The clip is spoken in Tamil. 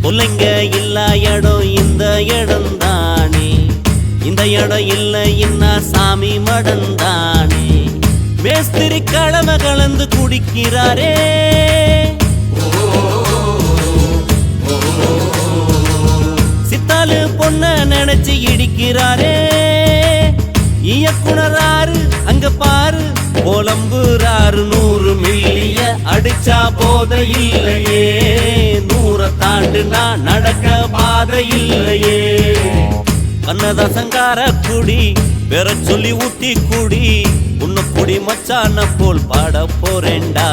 புள்ளைங்க இல்ல இடம் இந்த இடம் தானே. இந்த இடம் இல்ல இன்னா சாமி மடம் தானே. மேஸ்திரி களம கலந்து குடிக்கிறாரே. சித்தாலு பொண்ண நினைச்சு இடிக்கிறாரே. இயக்குனராரு அங்க பாரு போலம்புறாரு. 100 மில்லிய அடிச்சா போத இல்லையே. 100 தாண்டுனா நடக்க பாதை இல்லையே. கண்ணதாசங்கார குடி பெற சொல்லி ஊத்தி குடி. உன்ன குடி மச்சான போல் பாட போறேன்டா.